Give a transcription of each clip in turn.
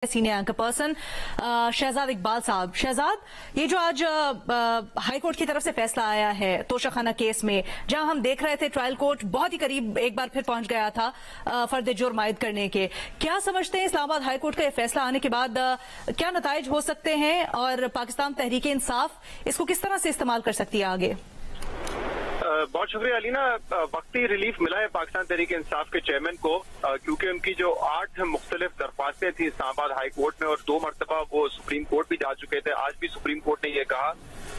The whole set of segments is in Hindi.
Senior anchor person Shahzad Iqbal साहब। शहजाद, ये जो आज हाईकोर्ट की तरफ से फैसला आया है तोशाखाना केस में, जहां हम देख रहे थे ट्रायल कोर्ट बहुत ही करीब एक बार फिर पहुंच गया था फर्द जुर्म आयद करने के, क्या समझते हैं इस्लामाबाद हाईकोर्ट का यह फैसला आने के बाद क्या नताइज हो सकते हैं और पाकिस्तान तहरीक इंसाफ इसको किस तरह से इस्तेमाल कर सकती है आगे? बहुत शुक्रिया अलीना। वक्ती रिलीफ मिला है पाकिस्तान तहरीक इंसाफ के चेयरमैन को, क्योंकि उनकी जो 8 मुख्तलिफ दरख्वास्तें थी इस्लामाबाद हाई कोर्ट में और 2 मरतबा वो सुप्रीम कोर्ट भी जा चुके थे। आज भी सुप्रीम कोर्ट ने यह कहा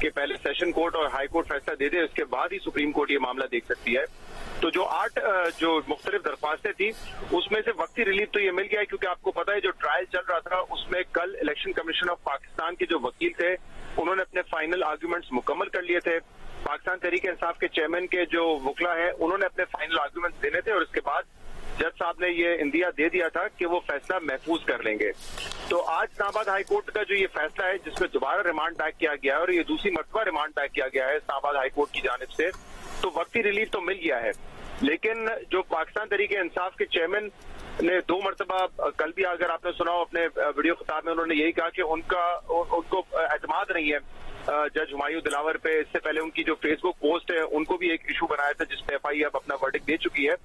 कि पहले सेशन कोर्ट और हाई कोर्ट फैसला दे दे, उसके बाद ही सुप्रीम कोर्ट ये मामला देख सकती है। तो जो 8 जो मुख्तलिफ दरख्वास्तें थी उसमें से वक्ती रिलीफ तो ये मिल गया है, क्योंकि आपको पता है जो ट्रायल चल रहा था उसमें कल इलेक्शन कमीशन ऑफ पाकिस्तान के जो वकील थे उन्होंने अपने फाइनल आर्ग्यूमेंट्स मुकम्मल कर लिए थे। पाकिस्तान तहरीक इंसाफ के चेयरमैन के जो वकला है उन्होंने अपने फाइनल आर्ग्यूमेंट्स देने थे और उसके बाद जज साहब ने ये इंदिया दे दिया था कि वो फैसला महफूज कर लेंगे। तो आज इस्लामाबाद हाई कोर्ट का जो ये फैसला है जिसमें दोबारा रिमांड बैक किया गया है और ये दूसरी मरतबा रिमांड बैक किया गया है इस्लामाबाद हाई कोर्ट की जानिब से, तो वक्ती रिलीफ तो मिल गया है। लेकिन जो पाकिस्तान तहरीक इंसाफ के चेयरमैन ने 2 मरतबा, कल भी अगर आपने सुना हो अपने वीडियो खिताब में, उन्होंने यही कहा कि उनको एतमाद नहीं है जज हुमायूं दिलावर पे। इससे पहले उनकी जो फेसबुक पोस्ट है उनको भी एक इशू बनाया था जिसपे FI अब अपना वर्डिक्ट दे चुकी है।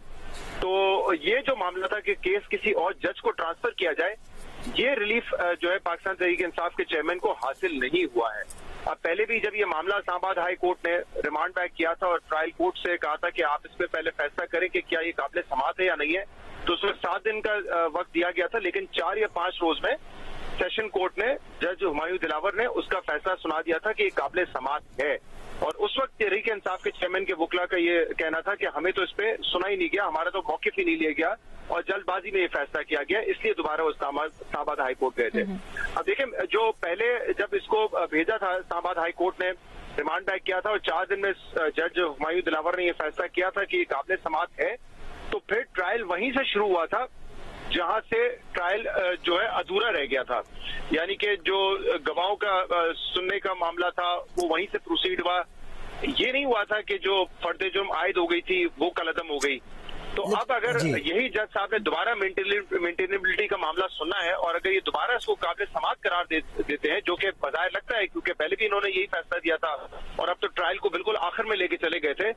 तो ये जो मामला था कि केस किसी और जज को ट्रांसफर किया जाए, ये रिलीफ जो है पाकिस्तान तहरीक इंसाफ के चेयरमैन को हासिल नहीं हुआ है। अब पहले भी जब ये मामला इस्लामाबाद हाई कोर्ट ने रिमांड बैक किया था और ट्रायल कोर्ट से कहा था कि आप इस पे पहले फैसला करें कि क्या ये काबिल समाअत है या नहीं है, तो उसमें 7 दिन का वक्त दिया गया था। लेकिन 4 या 5 रोज में सेशन कोर्ट ने जज हुमायूं दिलावर ने उसका फैसला सुना दिया था कि ये काबिल समाअत है। और उस वक्त तहरीक इंसाफ के चेयरमैन के वकला का ये कहना था कि हमें तो इस पे सुना ही नहीं गया, हमारा तो मौकिफ ही नहीं लिया गया और जल्दबाजी में ये फैसला किया गया, इसलिए दोबारा वो इस्लामाबाद हाई कोर्ट गए थे। अब देखें, जो पहले जब इसको भेजा था इस्लामाबाद हाई कोर्ट ने रिमांड बैक किया था और 4 दिन में जज हुमायूं दिलावर ने ये फैसला किया था कि ये काबिल समाअत है, तो फिर ट्रायल वहीं से शुरू हुआ था जहां से ट्रायल जो है अधूरा रह गया था। यानी कि जो गवाहों का सुनने का मामला था वो वहीं से प्रोसीड हुआ। ये नहीं हुआ था कि जो फर्द जुर्म आयद हो गई थी वो कलअदम हो गई। तो अब अगर यही जज साहब ने दोबारा मेंटेनेबिलिटी का मामला सुनना है और अगर ये दोबारा इसको काबिल समाअत करार देते हैं, जो कि बजाय लगता है क्योंकि पहले भी इन्होंने यही फैसला दिया था और अब तो ट्रायल को बिल्कुल आखिर में लेके चले गए थे,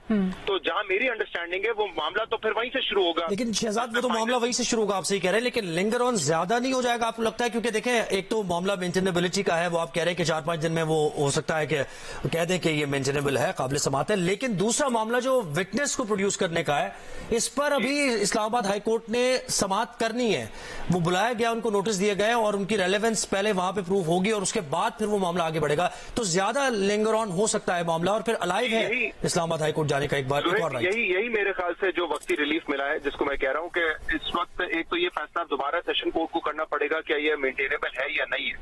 तो जहां मेरी अंडरस्टैंडिंग है वो मामला तो फिर वहीं से शुरू होगा। लेकिन शहजाद, वो तो मामला वहीं से शुरू होगा, आप सही कह रहे हैं, लेकिन लिंगर ऑन ज्यादा नहीं हो जाएगा आपको लगता है? क्योंकि देखें, एक तो मामला मेंटेनेबिलिटी का है, वो आप कह रहे हैं कि 4-5 दिन में वो हो सकता है कि कह दें कि ये मेंटेनेबल है, काबिल समाअत है। लेकिन दूसरा मामला जो विटनेस को प्रोड्यूस करने का है, इस पर अभी इस्लामाबाद हाई कोर्ट ने समाअत करनी है। वो बुलाया गया, उनको नोटिस दिए गए और उनकी रेलेवेंस पहले वहां पे प्रूव होगी और उसके बाद फिर वो मामला आगे बढ़ेगा। तो ज्यादा लिंगर ऑन हो सकता है मामला और फिर अलाइव है इस्लामाबाद हाई कोर्ट जाने का एक बार और राइट। यही मेरे ख्याल से जो वक्ती रिलीफ मिला है, जिसको मैं कह रहा हूं कि इस वक्त एक तो ये फैसला दोबारा सेशन कोर्ट को करना पड़ेगा क्या ये मेंटेनेबल है या नहीं है,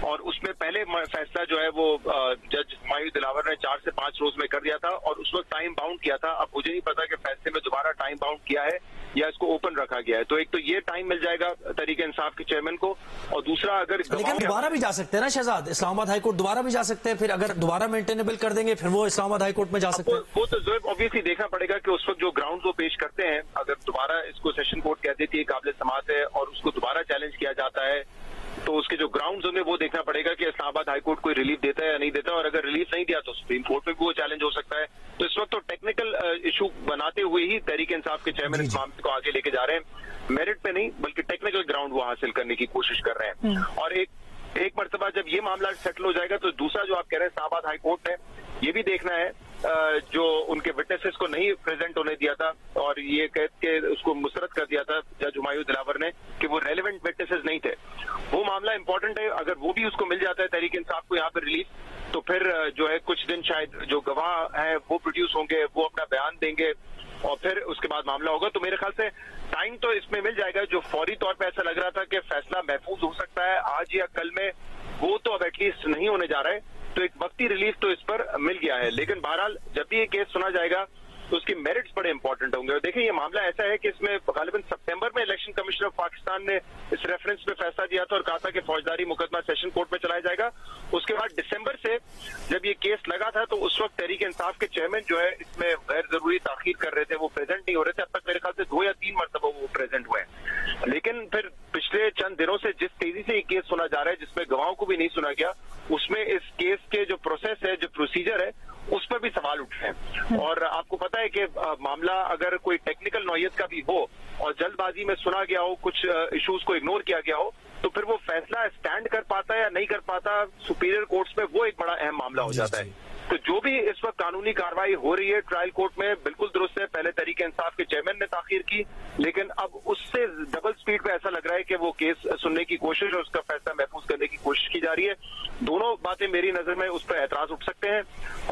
और उसमें पहले फैसला जो है वो जज हुमायूं दिलावर ने 4 से 5 रोज में कर दिया था और उस वक्त टाइम बाउंड किया था। अब मुझे नहीं पता कि फैसले में दोबारा टाइम बाउंड किया है या इसको ओपन रखा गया है। तो एक तो ये टाइम मिल जाएगा तहरीक इंसाफ के चेयरमैन को, और दूसरा अगर लेकिन दोबारा भी जा सकते हैं ना शहजाद, इस्लामाबाद हाई कोर्ट दोबारा भी जा सकते हैं, फिर अगर दोबारा मेंटेनेबल कर देंगे फिर वो इस्लामाबाद हाई कोर्ट में जा सकते हैं। वो तो ऑब्वियसली देखना पड़ेगा कि उस वक्त जो ग्राउंड वो पेश करते हैं, अगर दोबारा इसको सेशन कोर्ट कह देती है काबिल समाअत है और उसको दोबारा चैलेंज किया जाता है, तो उसके जो ग्राउंड्स होंगे वो देखना पड़ेगा कि इस्लामाबाद हाई कोर्ट कोई रिलीफ देता है या नहीं देता, और अगर रिलीफ नहीं दिया तो सुप्रीम कोर्ट में भी वो चैलेंज हो सकता है। तो इस वक्त तो टेक्निकल इशू बनाते हुए ही तहरीक इंसाफ के चेयरमैन इस मामले को आगे लेके जा रहे हैं, मेरिट पे नहीं बल्कि टेक्निकल ग्राउंड वो हासिल करने की कोशिश कर रहे हैं। और एक मरतबा जब ये मामला सेटल हो जाएगा तो दूसरा जो आप कह रहे हैं इस्लामाबाद हाई कोर्ट ने ये भी देखना है जो उनके विटनेसेस को नहीं प्रेजेंट होने दिया था और ये कह के उसको मुस्तरद कर दिया था जज हुमायूं दिलावर ने कि वो रेलेवेंट विटनेसेस नहीं थे, वो मामला इंपॉर्टेंट है। अगर वो भी उसको मिल जाता है तहरीक इंसाफ को यहाँ पर रिलीफ, तो फिर जो है कुछ दिन शायद जो गवाह हैं वो प्रोड्यूस होंगे, वो अपना बयान देंगे और फिर उसके बाद मामला होगा। तो मेरे ख्याल से टाइम तो इसमें मिल जाएगा। जो फौरी तौर पे ऐसा लग रहा था कि फैसला महफूज हो सकता है आज या कल में, वो तो अब एटलीस्ट नहीं होने जा रहा है। तो एक वक्ती रिलीफ तो इस पर मिल गया है, लेकिन बहरहाल जब भी ये केस सुना जाएगा तो उसकी मेरिट्स बड़े इंपॉर्टेंट होंगे। और देखिए, ये मामला ऐसा है कि इसमें गालिबन सितंबर में इलेक्शन कमीशन ऑफ पाकिस्तान ने इस रेफरेंस पे फैसला दिया था और कहा था कि फौजदारी मुकदमा सेशन कोर्ट में चलाया जाएगा। उसके बाद दिसंबर से जब ये केस लगा था तो उस वक्त तहरीक इंसाफ के चेयरमैन जो है इसमें गैर जरूरी ताखीर कर रहे थे, वो प्रेजेंट नहीं हो रहे थे। अब तक मेरे ख्याल से 2 या 3 मरतबा वो प्रेजेंट हुए हैं। लेकिन फिर पिछले चंद दिनों से जिस तेजी से ये केस सुना जा रहा है, जिसमें गवाहों को भी नहीं सुना गया, उसमें इस केस के जो प्रोसेस है, जो प्रोसीजर है, उस पर भी सवाल उठे हैं। और आपको पता है कि मामला अगर कोई टेक्निकल नौयत का भी हो और जल्दबाजी में सुना गया हो, कुछ इश्यूज को इग्नोर किया गया हो, तो फिर वो फैसला स्टैंड कर पाता है या नहीं कर पाता सुपीरियर कोर्ट्स में, वो एक बड़ा अहम मामला हो जाता है। तो जो भी इस वक्त कानूनी कार्रवाई हो रही है ट्रायल कोर्ट में, बिल्कुल दुरुस्त है। पहले तहरीक इंसाफ के चेयरमैन ने ताखीर की, लेकिन अब उससे डबल स्पीड पे ऐसा लग रहा है कि वो केस सुनने की कोशिश और उसका फैसला महफूज करने की कोशिश की जा रही है। दोनों बातें मेरी नजर में उस पर एतराज उठ सकते हैं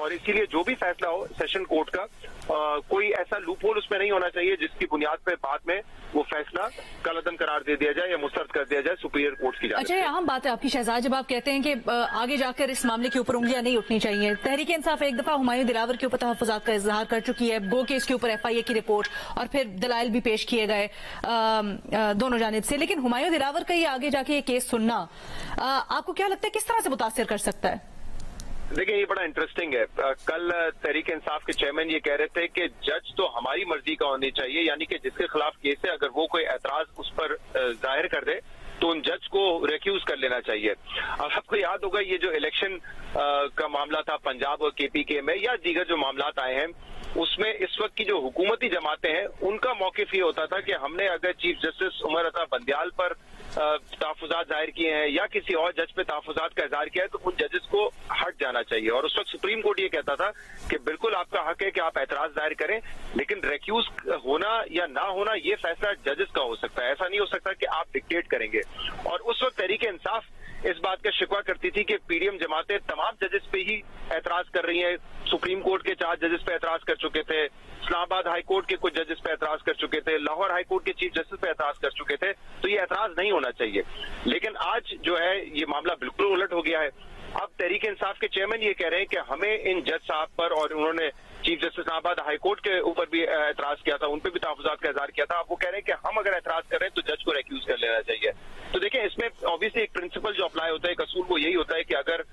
और इसीलिए जो भी फैसला हो सेशन कोर्ट का, कोई ऐसा लूप होल उसमें नहीं होना चाहिए जिसकी बुनियाद पर बाद में वो फैसला कलअदम करार दे दिया जाए या मुस्तरद कर दिया जाए सुपीरियर कोर्ट की जानिब से। अच्छा, ये अहम बात है आपकी शहजाद, जब आप कहते हैं कि आगे जाकर इस मामले के ऊपर उंगलियां नहीं उठनी चाहिए। तहरीक इंसाफ एक दफा हुमायूं दिलावर के ऊपर तहफ्फुज़ात का इजहार कर चुकी है, गो के इसके ऊपर FIA की रिपोर्ट और फिर दलाइल भी पेश किए गए दोनों जानिब से। लेकिन हुमायूं दिलावर का ये आगे जाके ये केस सुनना आपको क्या लगता है किस तरह से मुतासिर कर सकता है? देखिए, ये बड़ा इंटरेस्टिंग है। कल तहरीक इंसाफ के चेयरमैन ये कह रहे थे कि जज तो हमारी मर्जी का होनी चाहिए, यानी कि जिसके खिलाफ केस है अगर वो कोई एतराज उस पर जाहिर कर दे तो उन जज को रिक्यूज कर लेना चाहिए। अब आपको याद होगा ये जो इलेक्शन का मामला था पंजाब और KPK में या दीगर जो मामलात आए हैं, उसमें इस वक्त की जो हुकूमती जमातें हैं उनका मौकिफ ये होता था कि हमने अगर चीफ जस्टिस उमर अता बंदियाल पर तहफ्फुज़ात जाहिर किए हैं या किसी और जज पे तहफ्फुज़ात का इज़हार किया है तो उन जजेस को हट जाना चाहिए। और उस वक्त सुप्रीम कोर्ट ये कहता था कि बिल्कुल आपका हक है कि आप एतराज दायर करें, लेकिन रिक्यूज होना या ना होना ये फैसला जजेस का हो सकता है। ऐसा नहीं हो सकता कि आप डिक्टेट करेंगे। और उस वक्त तहरीक इंसाफ इस बात का शिकवा करती थी कि PDM जमातें तमाम जजेस पे ही एतराज कर रही हैं। सुप्रीम कोर्ट के 4 जजेस पे एतराज कर चुके थे, इस्लामाबाद हाई कोर्ट के कुछ जजेस पे एतराज कर चुके थे, लाहौर हाई कोर्ट के चीफ जस्टिस पे एतराज कर चुके थे, तो ये एतराज नहीं होना चाहिए। लेकिन आज जो है ये मामला बिल्कुल उलट हो गया है। अब तहरीक इंसाफ के चेयरमैन ये कह रहे हैं कि हमें इन जज साहब पर, और उन्होंने chief justice Islamabad high court के ऊपर भी एतराज किया था, उन पर भी तहफ्फुज़ात का इज़हार किया था। अब वो कह रहे हैं कि हम अगर एतराज कर रहे हैं तो जज को रिक्यूज कर लेना चाहिए। तो देखिए, इसमें ऑब्वियसली एक प्रिंसिपल जो अप्लाई होता है, एक असूल, वो यही होता है कि अगर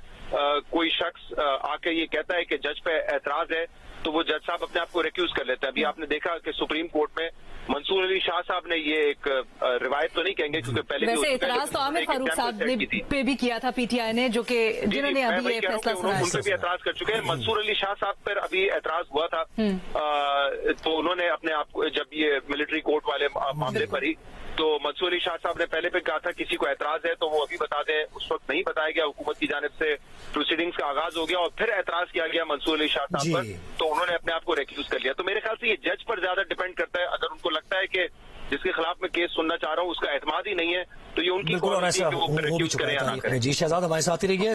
कोई शख्स आके ये कहता है कि जज पे एतराज है तो वो जज साहब अपने आप को रिक्यूज कर लेते हैं। अभी आपने देखा कि सुप्रीम कोर्ट में मंसूर अली शाह साहब ने ये एक रिवायत तो नहीं कहेंगे क्योंकि पहले वैसे एतराज तो आमिर फारूक साहब ने पे भी किया था PTI ने, जो कि जिन्होंने अभी ये फैसला सुनाया, उन पर भी एतराज कर चुके हैं। मंसूर अली शाह साहब पर अभी एतराज हुआ था तो उन्होंने अपने आप को, जब ये मिलिट्री कोर्ट वाले मामले पर ही, तो मंसूर अली शाह साहब ने पहले पे कहा था किसी को एतराज है तो वो अभी बता दें। उस वक्त नहीं बताया गया, हुकूमत की जानिब से प्रोसीडिंग्स का आगाज हो गया और फिर एतराज किया गया मंसूर अली शाह साहब पर, तो उन्होंने अपने आप को रिक्यूज कर लिया। तो मेरे ख्याल से ये जज पर ज्यादा डिपेंड करता है। अगर उनको लगता है कि जिसके खिलाफ मैं केस सुनना चाह रहा हूँ उसका एतमाद ही नहीं है तो ये उनकी बिल्कुल, और ऐसा वो भी चुका है। जी शहजाद हमारे साथ ही रहिए।